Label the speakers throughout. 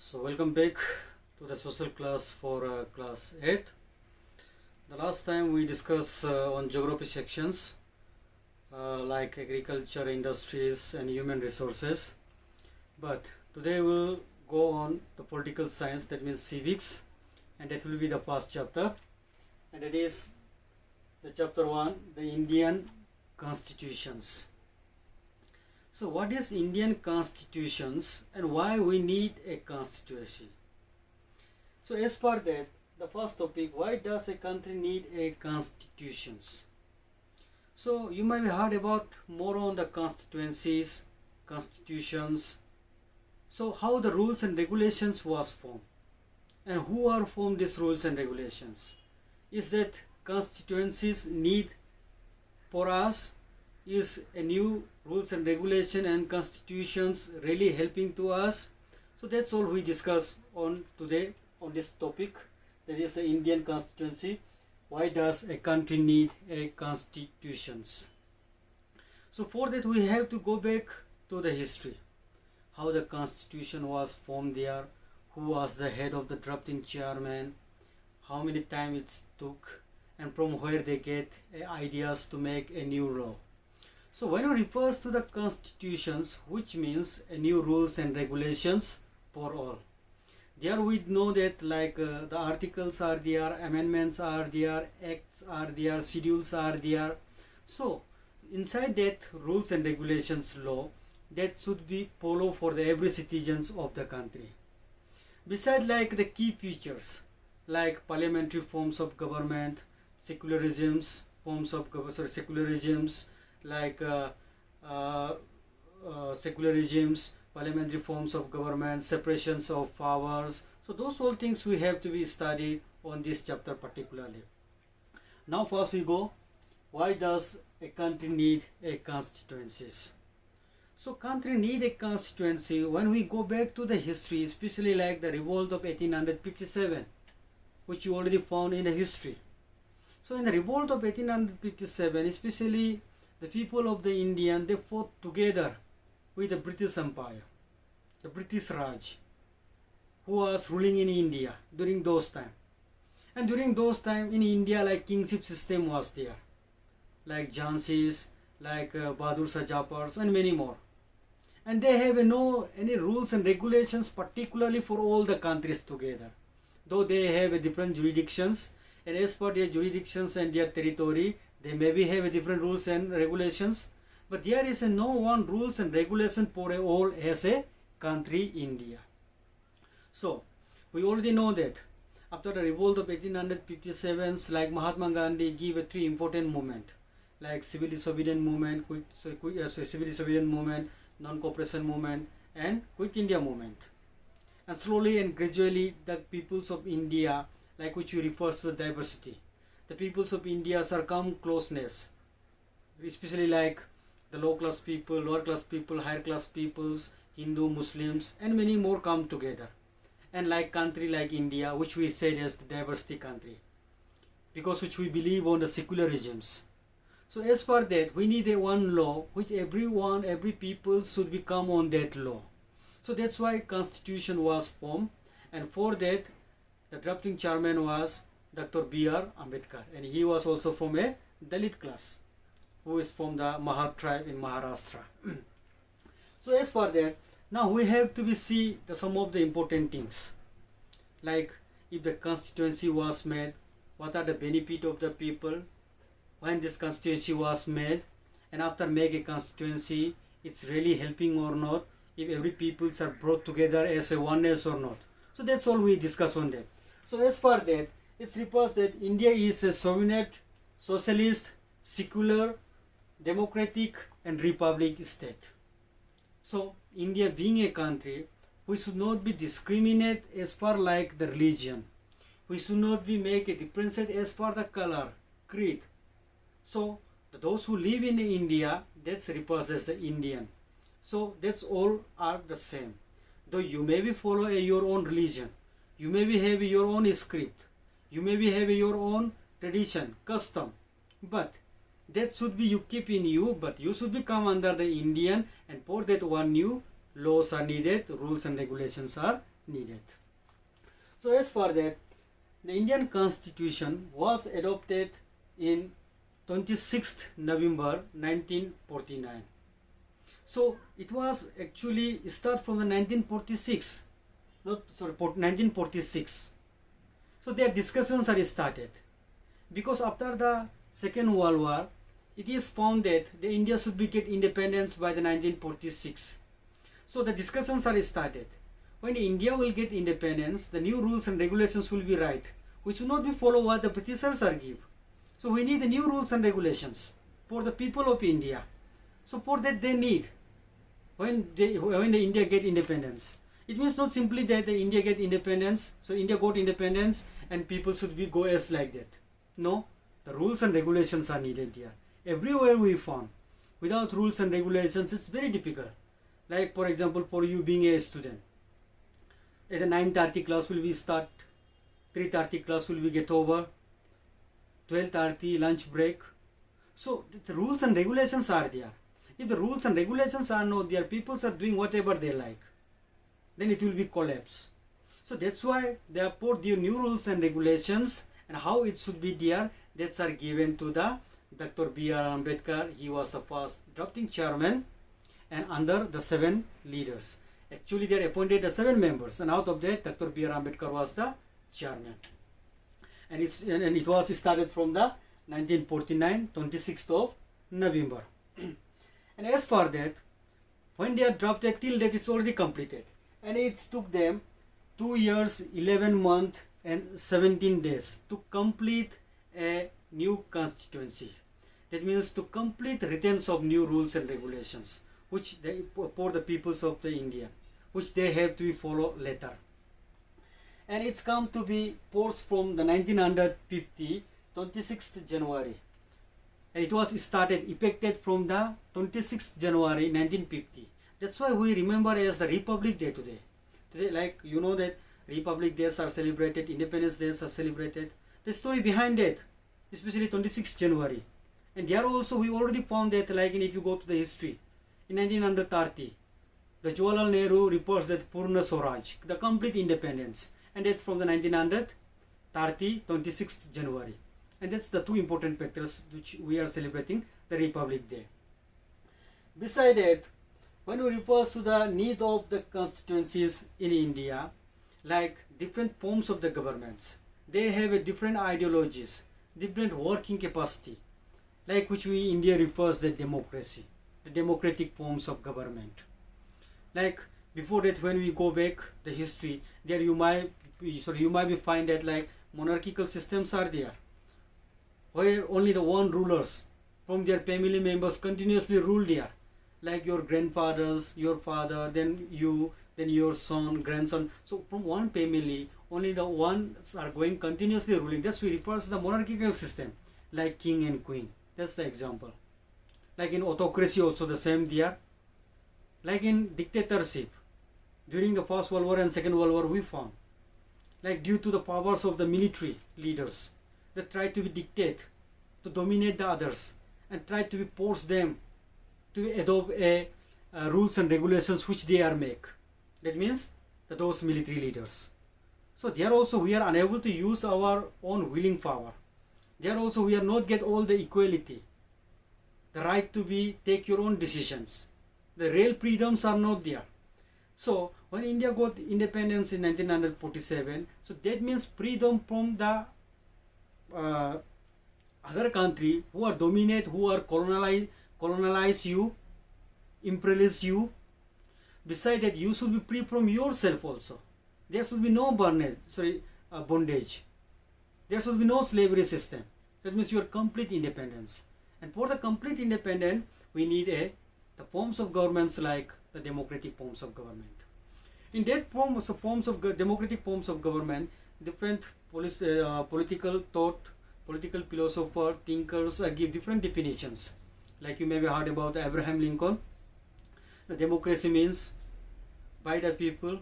Speaker 1: So welcome back to the social class for class 8. The last time we discussed on geography sections like agriculture, industries and human resources. But today we'll go on the political science, that means civics, and that will be the first chapter, and it is the chapter 1, the Indian constitutions. So what is Indian constitutions and why we need a constitution? So as per that, the first topic, why does a country need a constitutions? So you might have heard about more on the constituencies, constitutions. So how the rules and regulations was formed and who are formed these rules and regulations? Is that constituencies need for us? Is a new rules and regulation and constitutions really helping to us? So that's all we discuss on today on this topic, that is the Indian constituency. Why does a country need a constitutions? So for that we have to go back to the history, how the constitution was formed there, who was the head of the drafting chairman, how many time it took, and from where they get ideas to make a new law. So when it refers to the constitutions, which means a new rules and regulations for all. There we know that like the articles are there, amendments are there, acts are there, schedules are there. So inside that rules and regulations law, that should be followed for the every citizens of the country. Besides like the key features like parliamentary forms of government, secularisms, secularisms, like secular regimes, parliamentary forms of government, separations of powers. So those all things we have to be studied on this chapter particularly. Now first we go, why does a country need a constituencies? So country need a constituency when we go back to the history, especially like the revolt of 1857, which you already found in the history. So in the revolt of 1857, especially the people of the Indian, they fought together with the British Empire, the British Raj, who was ruling in India during those time. And during those time in India, like kingship system was there, like Jhansis, like Bahadur Shah Japars and many more. And they have no any rules and regulations particularly for all the countries together. Though they have different jurisdictions, and as per their jurisdictions and their territory, they maybe have different rules and regulations, but there is no one rules and regulation for all as a country India. So we already know that after the revolt of 1857, like Mahatma Gandhi gave a three important movement, like civil disobedience movement, civil disobedience movement, non-cooperation movement, and Quit India movement. And slowly and gradually, the peoples of India, like which we refer to the diversity, the peoples of India circum closeness, especially like the low class people, lower class people, higher class peoples, Hindu, Muslims, and many more come together. And like country like India, which we said as the diversity country, because which we believe on the secular regimes. So as for that, we need a one law which every people should become on that law. So that's why constitution was formed, and for that the drafting chairman was Dr. B.R. Ambedkar, and he was also from a Dalit class, who is from the Mahar tribe in Maharashtra. So as for that, now we have to see some of the important things, like if the constituency was made, what are the benefit of the people, when this constituency was made, and after make a constituency, it's really helping or not, if every peoples are brought together as a oneness or not. So that's all we discuss on that. So as for that, it refers that India is a sovereign, socialist, secular, democratic and republic state. So India being a country, we should not be discriminate as far like the religion. We should not be make a difference as per the color, creed. So those who live in India, that's refers as the Indian. So that's all are the same. Though you may be follow your own religion, you may be have your own script, you may be have your own tradition, custom, but that should be you keep in you, but you should become under the Indian, and for that one new laws are needed, rules and regulations are needed. So as for that, the Indian Constitution was adopted in 26th November 1949. So it was actually start from the 1946, 1946. So their discussions are started because after the Second World War, it is found that the India should be get independence by the 1946. So the discussions are started. When India will get independence, the new rules and regulations will be right, which will not be follow what the Britishers are give. So we need the new rules and regulations for the people of India. So for that they need when the India get independence. It means not simply that the India get independence, so India got independence and people should be go as like that. No, the rules and regulations are needed here. Everywhere we found, without rules and regulations, it's very difficult. Like for example, for you being a student, at the 9:30 class will be start, 3:30 class will be get over, 12:30 lunch break. So the rules and regulations are there. If the rules and regulations are not there, people are doing whatever they like, then it will be collapse. So that's why they have put the new rules and regulations and how it should be there. That's are given to the Dr. B.R. Ambedkar. He was the first drafting chairman, and under the 7 leaders. Actually, they are appointed the 7 members, and out of that, Dr. B.R. Ambedkar was the chairman. And it was started from the 1949, 26th of November. And as for that, when they are drafted till that, it's already completed, and it took them 2 years, 11 months, and 17 days to complete a new constituency. That means to complete written of new rules and regulations, which they for the peoples of the India, which they have to follow later. And it's come to be forced from the 1950, 26th January. And it was started, effected from the 26th January 1950. That's why we remember as the Republic Day today. Today, like you know that Republic Days are celebrated, Independence Days are celebrated. The story behind it, especially 26th January. And there also we already found that, like if you go to the history, in 1930, the Jawaharlal Nehru reports that Purna Swaraj, the complete independence, and that's from the 1930, 26th January. And that's the 2 important factors which we are celebrating the Republic Day. Beside that, when we refer to the need of the constituencies in India, like different forms of the governments, they have a different ideologies, different working capacity, like which we India refers the democracy, the democratic forms of government. Like before that, when we go back the history, there you might be find that like monarchical systems are there, where only the one rulers from their family members continuously rule there, like your grandfathers, your father, then you, then your son, grandson. So from one family, only the ones are going continuously ruling. That's we refer to the monarchical system, like king and queen. That's the example. Like in autocracy also the same there. Like in dictatorship, during the First World War and Second World War we found, like due to the powers of the military leaders, they try to dictate, to dominate the others, and try to force them to adopt rules and regulations which they are make. That means that those military leaders. So there also we are unable to use our own willing power. There also we are not get all the equality, the right to be take your own decisions. The real freedoms are not there. So when India got independence in 1947, so that means freedom from the other country who are dominate, who are colonize you, imperialize you. Beside that, you should be free from yourself also. There should be no bondage. There should be no slavery system. That means your complete independence. And for the complete independence, we need the forms of governments like the democratic forms of government. In that democratic forms of government, different political thought, political philosopher, thinkers give different definitions. Like you may have heard about Abraham Lincoln. The democracy means by the people,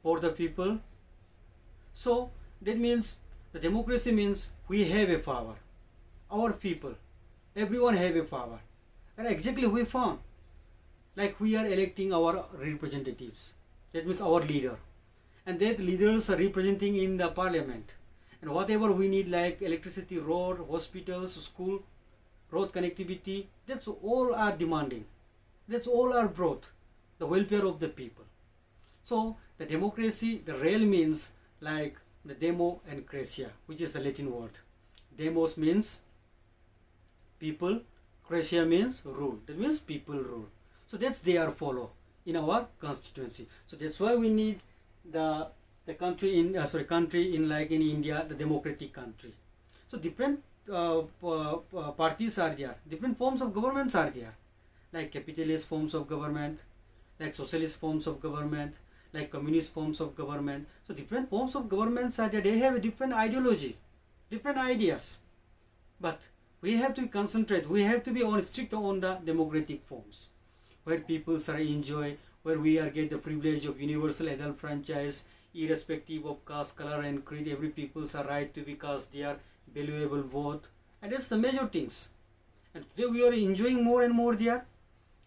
Speaker 1: for the people. So that means the democracy means we have a power. Our people, everyone have a power. And exactly we found, like we are electing our representatives. That means our leader. and that leaders are representing in the parliament. And whatever we need, like electricity, road, hospitals, school, road connectivity, that's all are demanding. That's all are brought the welfare of the people. So the democracy, the real means like the demo and cratia, which is the Latin word. Demos means people, cratia means rule. That means people rule. So that's their follow in our constituency. So that's why we need the country in country in like in India, the democratic country. So different parties are there, different forms of governments are there, like capitalist forms of government, like socialist forms of government, like communist forms of government. So different forms of governments are there. They have a different ideology, different ideas, but we have to concentrate. We have to be strict on the democratic forms, where people are enjoy, where we are get the privilege of universal adult franchise, irrespective of caste, color, and creed. Every people's are right to be cast their valuable vote, and that's the major things. And today we are enjoying more and more there,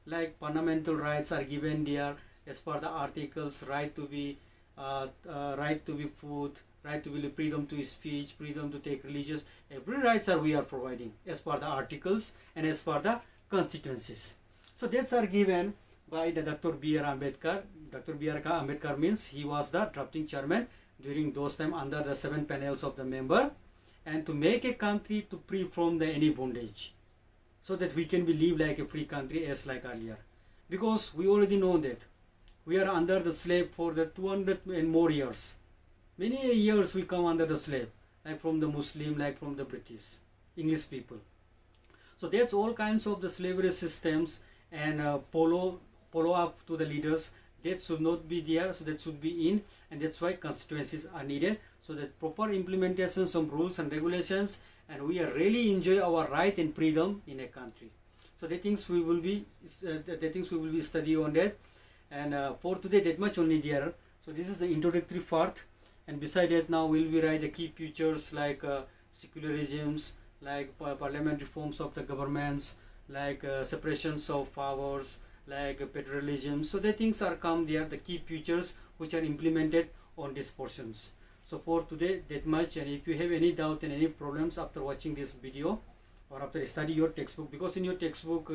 Speaker 1: like fundamental rights are given there as per the articles, right to be food, right to be freedom to speech, freedom to take religious, every rights are we are providing as per the articles and as per the constituencies. So that's are given by the Dr. B.R. Ambedkar. Dr. B.R. Ambedkar means he was the drafting chairman during those time under the 7 panels of the member, and to make a country to free from the any bondage, so that we can be live like a free country as like earlier. Because we already know that we are under the slave for the 200 and more years. Many years we come under the slave, like from the Muslim, like from the British, English people. So that's all kinds of the slavery systems, and follow up to the leaders. That should not be there, so that should be in, and that's why constituencies are needed, so that proper implementation of rules and regulations, and we are really enjoy our right and freedom in a country. So the things we will be study on that, and for today that much only there. So this is the introductory part, and beside that now we'll be write the key features like secularisms, like parliamentary forms of the governments, like separations of powers, like federalism. So the things are come there, the key features which are implemented on these portions. So for today that much, and if you have any doubt and any problems after watching this video or after study your textbook, because in your textbook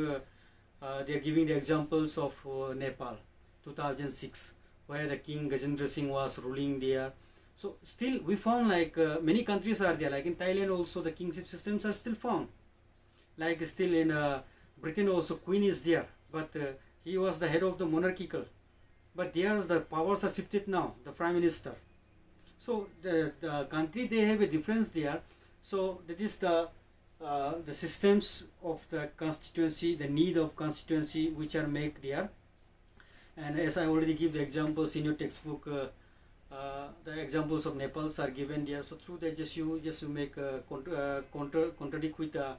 Speaker 1: they are giving the examples of Nepal 2006, where the King Gajendra Singh was ruling there. So still we found like many countries are there, like in Thailand also the kingship systems are still found, like still in Britain also Queen is there, but he was the head of the monarchical, but there the powers are shifted now, the Prime Minister. So the country, they have a difference there. So that is the systems of the constituency, the need of constituency which are made there. And as I already give the examples in your textbook, the examples of Nepals are given there. So through that you make contradict with the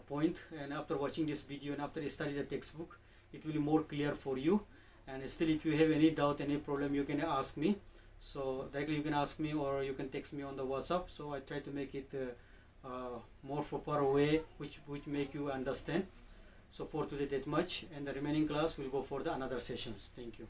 Speaker 1: point, and after watching this video and after you study the textbook, it will be more clear for you. And still if you have any doubt, any problem, you can ask me. So directly you can ask me, or you can text me on the WhatsApp. So I try to make it more proper way which make you understand. So for today that much, and the remaining class will go for the another sessions. Thank you.